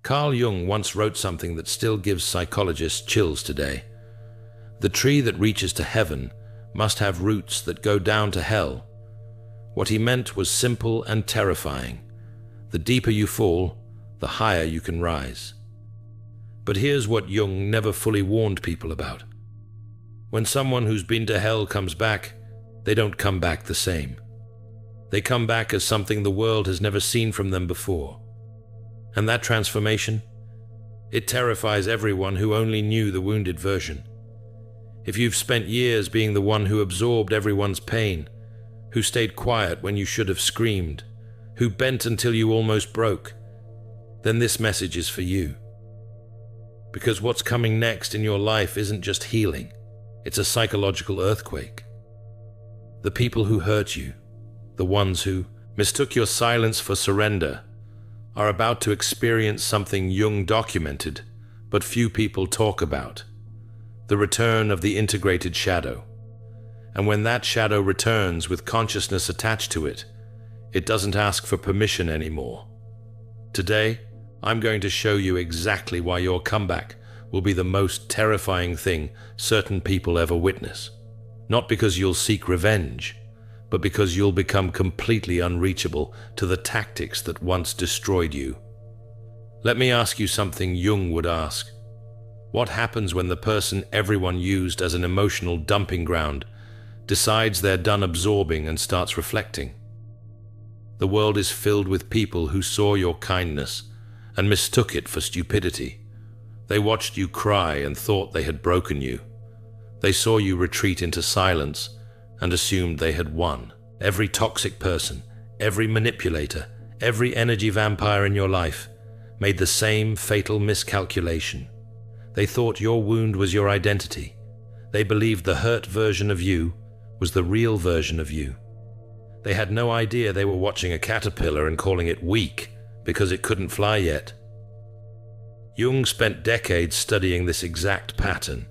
Carl Jung once wrote something that still gives psychologists chills today. The tree that reaches to heaven must have roots that go down to hell. What he meant was simple and terrifying. The deeper you fall, the higher you can rise. But here's what Jung never fully warned people about. When someone who's been to hell comes back, they don't come back the same. They come back as something the world has never seen from them before. And that transformation, it terrifies everyone who only knew the wounded version. If you've spent years being the one who absorbed everyone's pain, who stayed quiet when you should have screamed, who bent until you almost broke, then this message is for you. Because what's coming next in your life isn't just healing, it's a psychological earthquake. The people who hurt you, the ones who mistook your silence for surrender, are about to experience something Jung documented, but few people talk about: the return of the integrated shadow. And when that shadow returns with consciousness attached to it, it doesn't ask for permission anymore. Today, I'm going to show you exactly why your comeback will be the most terrifying thing certain people ever witness. Not because you'll seek revenge, but because you'll become completely unreachable to the tactics that once destroyed you. Let me ask you something Jung would ask. What happens when the person everyone used as an emotional dumping ground decides they're done absorbing and starts reflecting? The world is filled with people who saw your kindness and mistook it for stupidity. They watched you cry and thought they had broken you. They saw you retreat into silence and assumed they had won. Every toxic person, every manipulator, every energy vampire in your life made the same fatal miscalculation. They thought your wound was your identity. They believed the hurt version of you was the real version of you. They had no idea they were watching a caterpillar and calling it weak because it couldn't fly yet. Jung spent decades studying this exact pattern.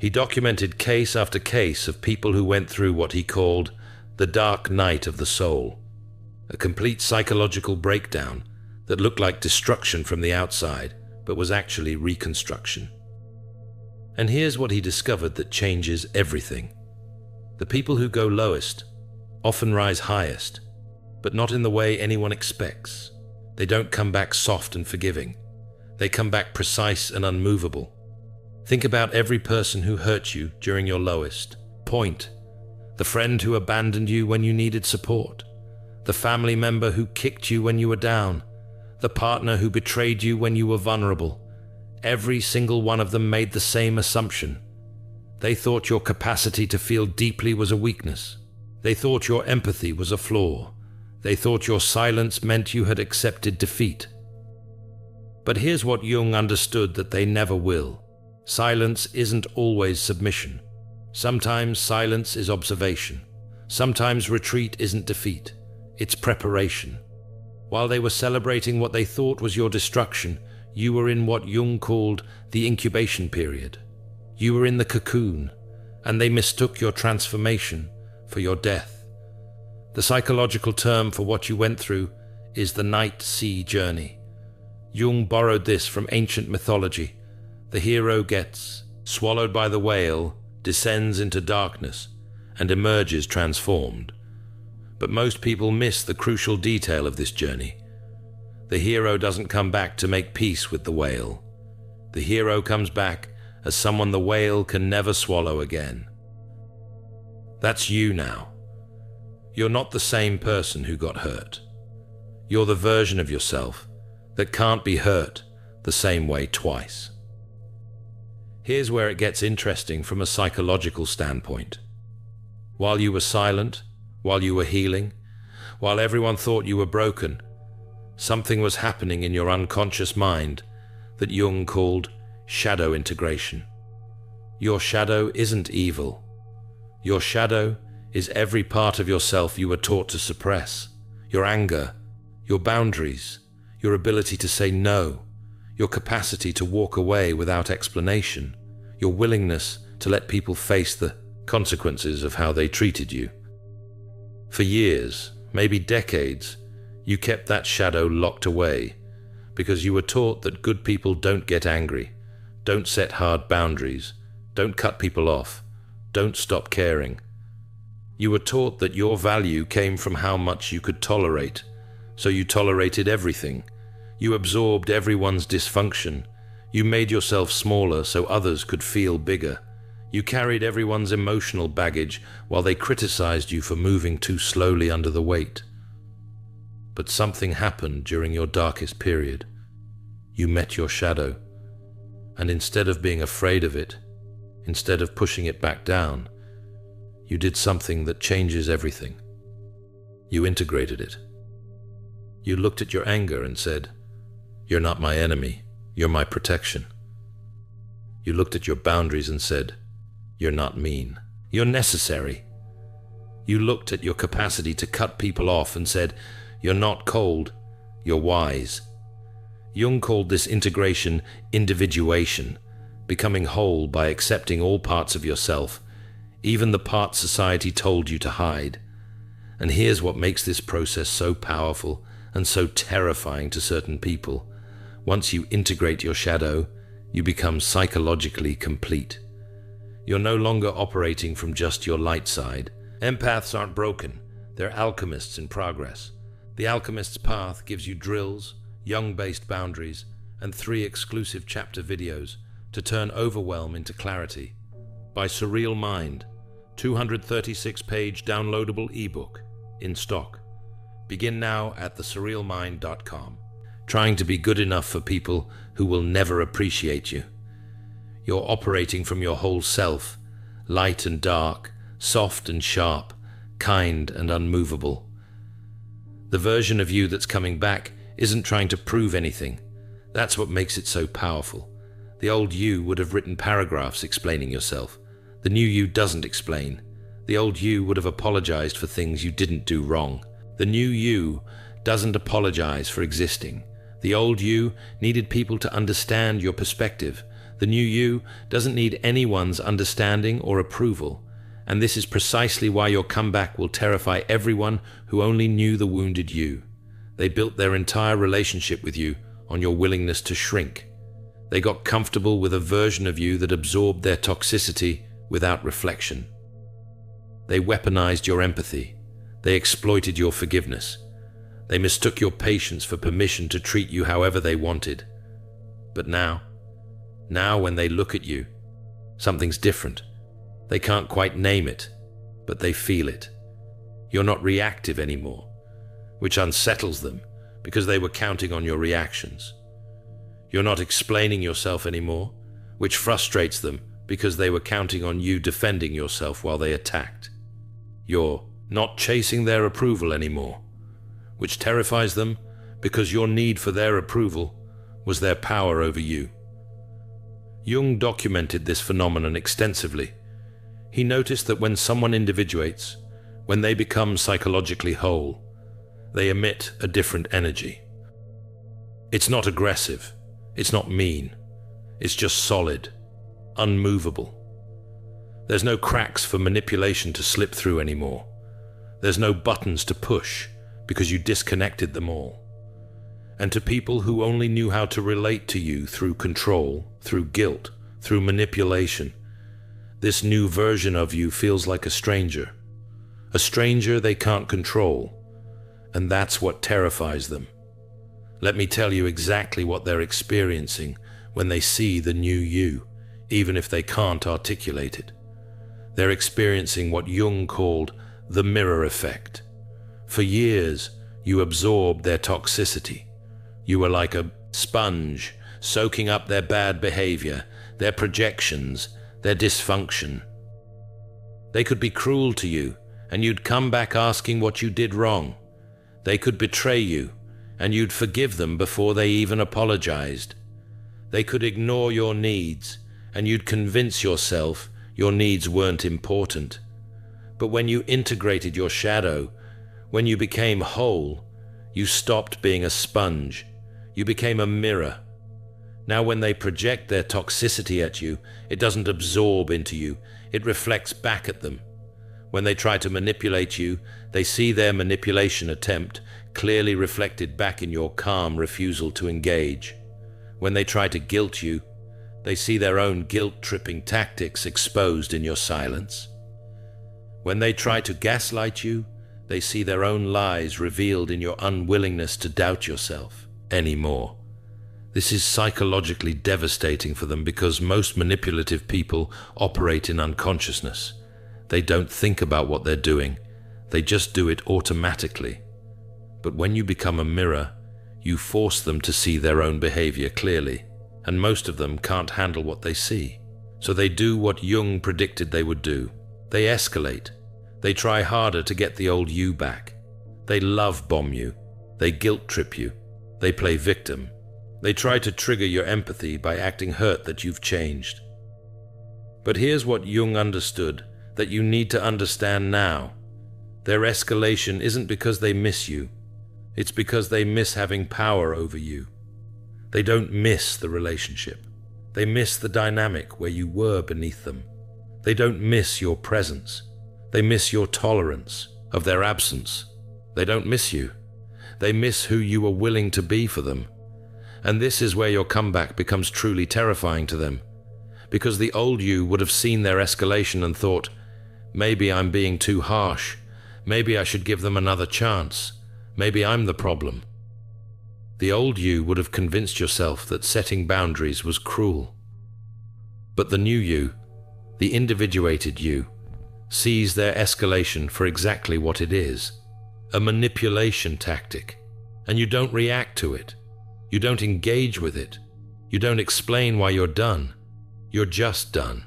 He documented case after case of people who went through what he called the dark night of the soul, a complete psychological breakdown that looked like destruction from the outside, but was actually reconstruction. And here's what he discovered that changes everything. The people who go lowest often rise highest, but not in the way anyone expects. They don't come back soft and forgiving. They come back precise and unmovable. Think about every person who hurt you during your lowest point. The friend who abandoned you when you needed support. The family member who kicked you when you were down. The partner who betrayed you when you were vulnerable. Every single one of them made the same assumption. They thought your capacity to feel deeply was a weakness. They thought your empathy was a flaw. They thought your silence meant you had accepted defeat. But here's what Jung understood that they never will. Silence isn't always submission. Sometimes silence is observation. Sometimes retreat isn't defeat. It's preparation. While they were celebrating what they thought was your destruction, you were in what Jung called the incubation period. You were in the cocoon, and they mistook your transformation for your death. The psychological term for what you went through is the night sea journey. Jung borrowed this from ancient mythology. The hero gets swallowed by the whale, descends into darkness, and emerges transformed. But most people miss the crucial detail of this journey. The hero doesn't come back to make peace with the whale. The hero comes back as someone the whale can never swallow again. That's you now. You're not the same person who got hurt. You're the version of yourself that can't be hurt the same way twice. Here's where it gets interesting from a psychological standpoint. While you were silent, while you were healing, while everyone thought you were broken, something was happening in your unconscious mind that Jung called shadow integration. Your shadow isn't evil. Your shadow is every part of yourself you were taught to suppress. Your anger, your boundaries, your ability to say no, your capacity to walk away without explanation, your willingness to let people face the consequences of how they treated you. For years, maybe decades, you kept that shadow locked away because you were taught that good people don't get angry, don't set hard boundaries, don't cut people off, don't stop caring. You were taught that your value came from how much you could tolerate, so you tolerated everything. You absorbed everyone's dysfunction. You made yourself smaller so others could feel bigger. You carried everyone's emotional baggage while they criticized you for moving too slowly under the weight. But something happened during your darkest period. You met your shadow, and instead of being afraid of it, instead of pushing it back down, you did something that changes everything. You integrated it. You looked at your anger and said, "You're not my enemy, you're my protection." You looked at your boundaries and said, "You're not mean, you're necessary." You looked at your capacity to cut people off and said, "You're not cold, you're wise." Jung called this integration individuation, becoming whole by accepting all parts of yourself, even the parts society told you to hide. And here's what makes this process so powerful and so terrifying to certain people. Once you integrate your shadow, you become psychologically complete. You're no longer operating from just your light side. Empaths aren't broken, they're alchemists in progress. The Alchemist's Path gives you drills, Jung-based boundaries, and 3 exclusive chapter videos to turn overwhelm into clarity. By Surreal Mind, 236-page downloadable ebook in stock. Begin now at thesurrealmind.com. Trying to be good enough for people who will never appreciate you. You're operating from your whole self, light and dark, soft and sharp, kind and unmovable. The version of you that's coming back isn't trying to prove anything. That's what makes it so powerful. The old you would have written paragraphs explaining yourself. The new you doesn't explain. The old you would have apologized for things you didn't do wrong. The new you doesn't apologize for existing. The old you needed people to understand your perspective. The new you doesn't need anyone's understanding or approval. And this is precisely why your comeback will terrify everyone who only knew the wounded you. They built their entire relationship with you on your willingness to shrink. They got comfortable with a version of you that absorbed their toxicity without reflection. They weaponized your empathy. They exploited your forgiveness. They mistook your patience for permission to treat you however they wanted. But now when they look at you, something's different. They can't quite name it, but they feel it. You're not reactive anymore, which unsettles them because they were counting on your reactions. You're not explaining yourself anymore, which frustrates them because they were counting on you defending yourself while they attacked. You're not chasing their approval anymore, which terrifies them because your need for their approval was their power over you. Jung documented this phenomenon extensively. He noticed that when someone individuates, when they become psychologically whole, they emit a different energy. It's not aggressive, it's not mean, it's just solid, unmovable. There's no cracks for manipulation to slip through anymore. There's no buttons to push because you disconnected them all. And to people who only knew how to relate to you through control, through guilt, through manipulation, this new version of you feels like a stranger they can't control, and that's what terrifies them. Let me tell you exactly what they're experiencing when they see the new you, even if they can't articulate it. They're experiencing what Jung called the mirror effect. For years, you absorbed their toxicity. You were like a sponge, soaking up their bad behavior, their projections, their dysfunction. They could be cruel to you, and you'd come back asking what you did wrong. They could betray you, and you'd forgive them before they even apologized. They could ignore your needs, and you'd convince yourself your needs weren't important. But when you integrated your shadow, when you became whole, you stopped being a sponge. You became a mirror. Now when they project their toxicity at you, it doesn't absorb into you, it reflects back at them. When they try to manipulate you, they see their manipulation attempt clearly reflected back in your calm refusal to engage. When they try to guilt you, they see their own guilt-tripping tactics exposed in your silence. When they try to gaslight you, they see their own lies revealed in your unwillingness to doubt yourself anymore. This is psychologically devastating for them because most manipulative people operate in unconsciousness. They don't think about what they're doing. They just do it automatically. But when you become a mirror, you force them to see their own behavior clearly, and most of them can't handle what they see. So they do what Jung predicted they would do. They escalate. They try harder to get the old you back. They love bomb you. They guilt trip you. They play victim. They try to trigger your empathy by acting hurt that you've changed. But here's what Jung understood that you need to understand now. Their escalation isn't because they miss you. It's because they miss having power over you. They don't miss the relationship. They miss the dynamic where you were beneath them. They don't miss your presence. They miss your tolerance of their absence. They don't miss you. They miss who you were willing to be for them. And this is where your comeback becomes truly terrifying to them. Because the old you would have seen their escalation and thought, maybe I'm being too harsh. Maybe I should give them another chance. Maybe I'm the problem. The old you would have convinced yourself that setting boundaries was cruel. But the new you, the individuated you, sees their escalation for exactly what it is, a manipulation tactic, and you don't react to it. You don't engage with it. You don't explain why you're done. You're just done.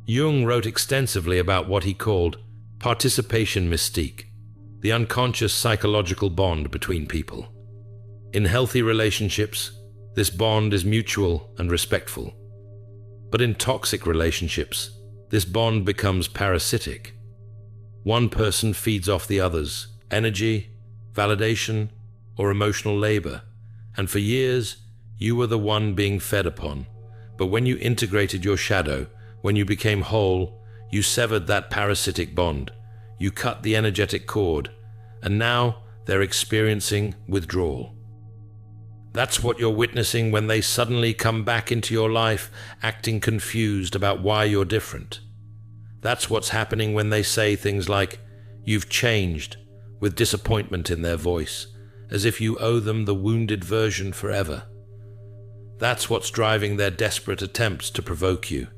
Jung wrote extensively about what he called participation mystique, the unconscious psychological bond between people. In healthy relationships, this bond is mutual and respectful. But in toxic relationships, this bond becomes parasitic. One person feeds off the other's energy, validation, or emotional labor, and for years, you were the one being fed upon. But when you integrated your shadow, when you became whole, you severed that parasitic bond. You cut the energetic cord, and now they're experiencing withdrawal. That's what you're witnessing when they suddenly come back into your life, acting confused about why you're different. That's what's happening when they say things like, "You've changed," with disappointment in their voice, as if you owe them the wounded version forever. That's what's driving their desperate attempts to provoke you,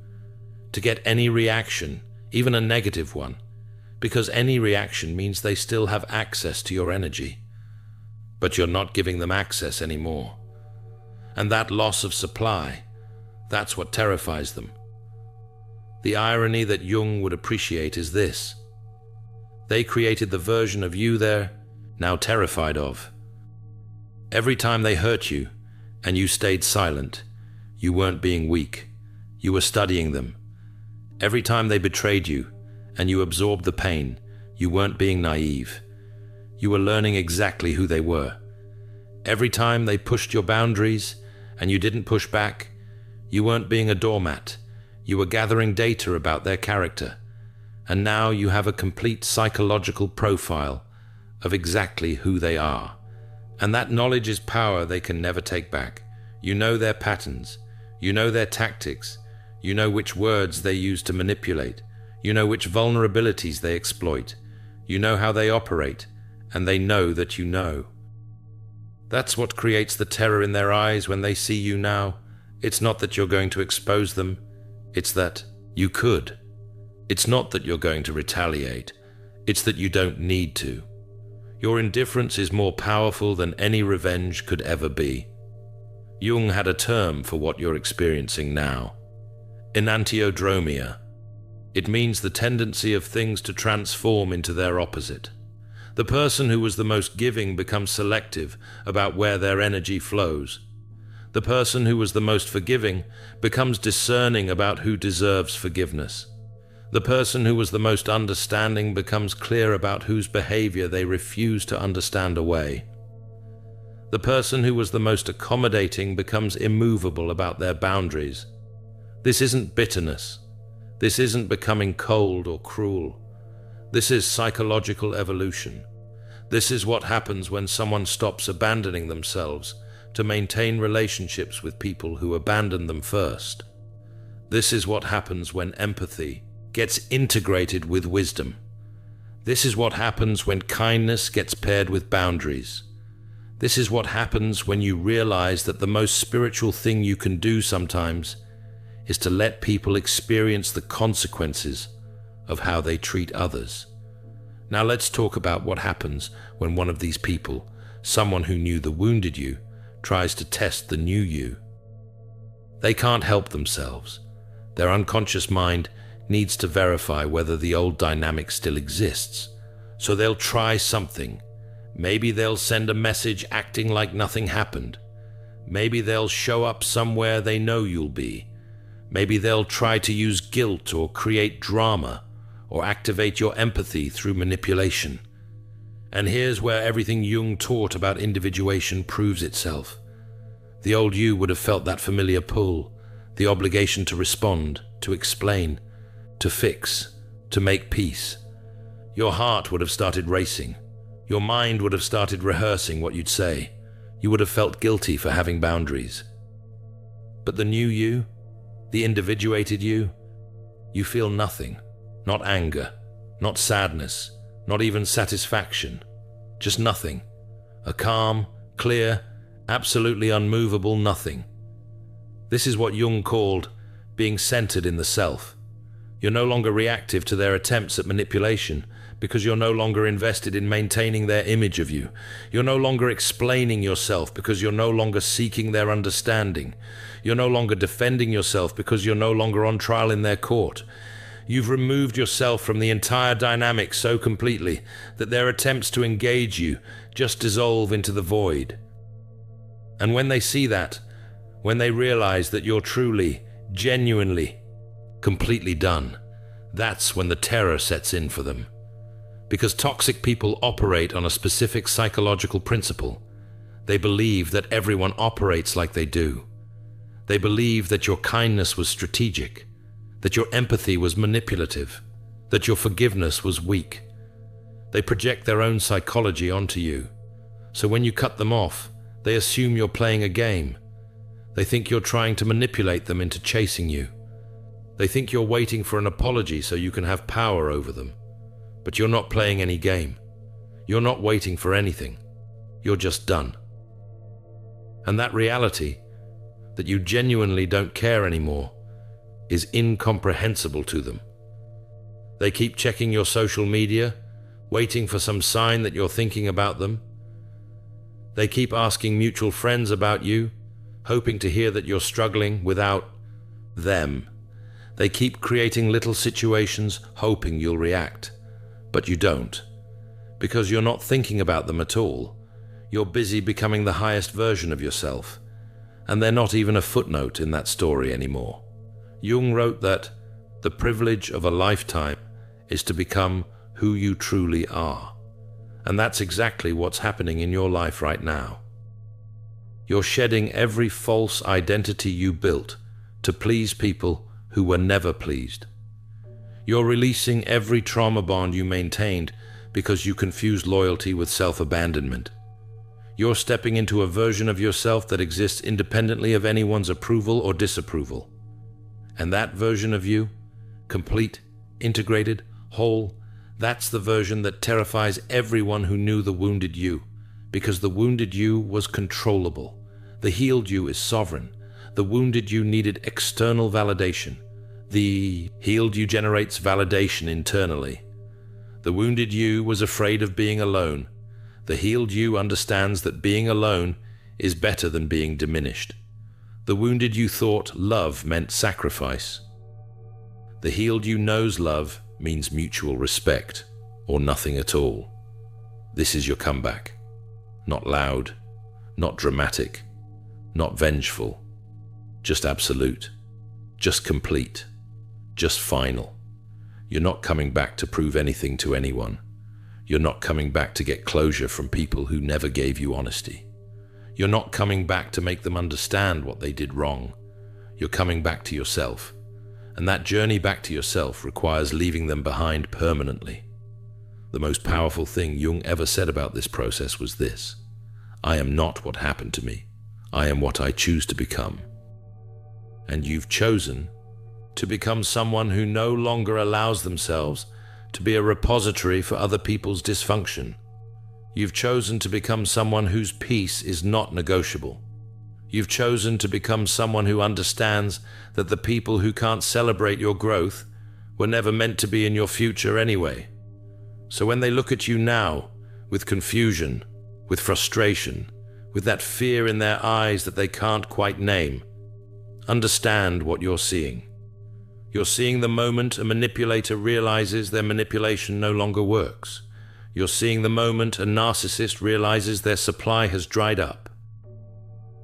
to get any reaction, even a negative one, because any reaction means they still have access to your energy. But you're not giving them access anymore. And that loss of supply, that's what terrifies them. The irony that Jung would appreciate is this. They created the version of you they're now terrified of. Every time they hurt you, and you stayed silent, you weren't being weak. You were studying them. Every time they betrayed you, and you absorbed the pain, you weren't being naive. You were learning exactly who they were. Every time they pushed your boundaries, and you didn't push back, you weren't being a doormat. You were gathering data about their character. And now you have a complete psychological profile of exactly who they are. And that knowledge is power they can never take back. You know their patterns. You know their tactics. You know which words they use to manipulate. You know which vulnerabilities they exploit. You know how they operate, and they know that you know. That's what creates the terror in their eyes when they see you now. It's not that you're going to expose them. It's that you could. It's not that you're going to retaliate. It's that you don't need to. Your indifference is more powerful than any revenge could ever be. Jung had a term for what you're experiencing now. Enantiodromia. It means the tendency of things to transform into their opposite. The person who was the most giving becomes selective about where their energy flows. The person who was the most forgiving becomes discerning about who deserves forgiveness. The person who was the most understanding becomes clear about whose behavior they refuse to understand away. The person who was the most accommodating becomes immovable about their boundaries. This isn't bitterness. This isn't becoming cold or cruel. This is psychological evolution. This is what happens when someone stops abandoning themselves to maintain relationships with people who abandoned them first. This is what happens when empathy gets integrated with wisdom. This is what happens when kindness gets paired with boundaries. This is what happens when you realize that the most spiritual thing you can do sometimes is to let people experience the consequences of how they treat others. Now let's talk about what happens when one of these people, someone who knew the wounded you, tries to test the new you. They can't help themselves. Their unconscious mind needs to verify whether the old dynamic still exists. So they'll try something. Maybe they'll send a message acting like nothing happened. Maybe they'll show up somewhere they know you'll be. Maybe they'll try to use guilt or create drama or activate your empathy through manipulation. And here's where everything Jung taught about individuation proves itself. The old you would have felt that familiar pull, the obligation to respond, to explain, to fix, to make peace. Your heart would have started racing. Your mind would have started rehearsing what you'd say. You would have felt guilty for having boundaries. But the new you, the individuated you feel nothing. Not anger, not sadness, not even satisfaction. Just nothing. A calm, clear, absolutely unmovable nothing. This is what Jung called being centered in the self. You're no longer reactive to their attempts at manipulation because you're no longer invested in maintaining their image of you. You're no longer explaining yourself because you're no longer seeking their understanding. You're no longer defending yourself because you're no longer on trial in their court. You've removed yourself from the entire dynamic so completely that their attempts to engage you just dissolve into the void. And when they see that, when they realize that you're truly, genuinely, completely done, that's when the terror sets in for them. Because toxic people operate on a specific psychological principle. They believe that everyone operates like they do. They believe that your kindness was strategic, that your empathy was manipulative, that your forgiveness was weak. They project their own psychology onto you. So when you cut them off, they assume you're playing a game. They think you're trying to manipulate them into chasing you. They think you're waiting for an apology so you can have power over them. But you're not playing any game. You're not waiting for anything. You're just done. And that reality, that you genuinely don't care anymore, is incomprehensible to them. They keep checking your social media, waiting for some sign that you're thinking about them. They keep asking mutual friends about you, hoping to hear that you're struggling without them. They keep creating little situations, hoping you'll react. But you don't, because you're not thinking about them at all. You're busy becoming the highest version of yourself, and they're not even a footnote in that story anymore. Jung wrote that the privilege of a lifetime is to become who you truly are. And that's exactly what's happening in your life right now. You're shedding every false identity you built to please people who were never pleased. You're releasing every trauma bond you maintained because you confused loyalty with self-abandonment. You're stepping into a version of yourself that exists independently of anyone's approval or disapproval. And that version of you, complete, integrated, whole, that's the version that terrifies everyone who knew the wounded you, because the wounded you was controllable. The healed you is sovereign. The wounded you needed external validation. The healed you generates validation internally. The wounded you was afraid of being alone. The healed you understands that being alone is better than being diminished. The wounded you thought love meant sacrifice. The healed you knows love means mutual respect, or nothing at all. This is your comeback. Not loud, not dramatic, not vengeful, just absolute, just complete, just final. You're not coming back to prove anything to anyone. You're not coming back to get closure from people who never gave you honesty. You're not coming back to make them understand what they did wrong. You're coming back to yourself. And that journey back to yourself requires leaving them behind permanently. The most powerful thing Jung ever said about this process was this: I am not what happened to me. I am what I choose to become. And you've chosen to become someone who no longer allows themselves to be a repository for other people's dysfunction. You've chosen to become someone whose peace is not negotiable. You've chosen to become someone who understands that the people who can't celebrate your growth were never meant to be in your future anyway. So when they look at you now, with confusion, with frustration, with that fear in their eyes that they can't quite name, understand what you're seeing. You're seeing the moment a manipulator realizes their manipulation no longer works. You're seeing the moment a narcissist realizes their supply has dried up.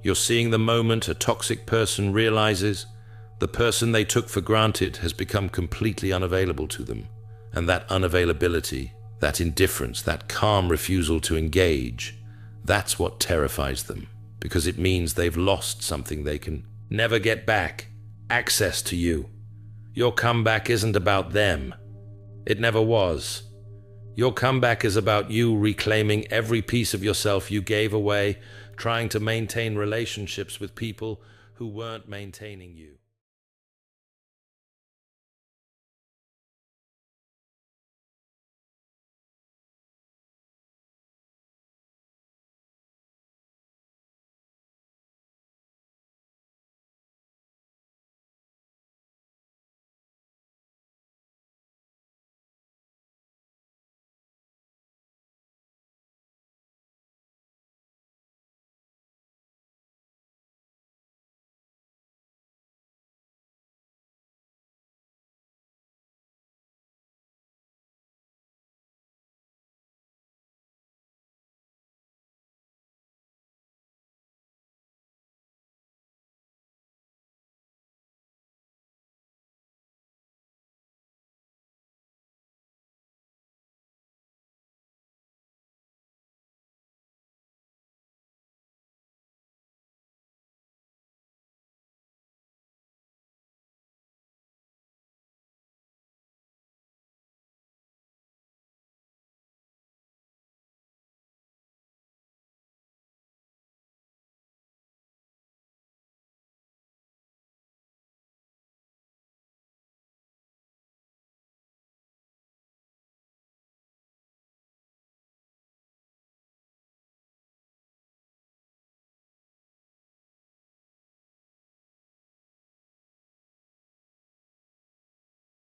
You're seeing the moment a toxic person realizes the person they took for granted has become completely unavailable to them. And that unavailability, that indifference, that calm refusal to engage, that's what terrifies them, because it means they've lost something they can never get back: access to you. Your comeback isn't about them. It never was. Your comeback is about you reclaiming every piece of yourself you gave away, trying to maintain relationships with people who weren't maintaining you.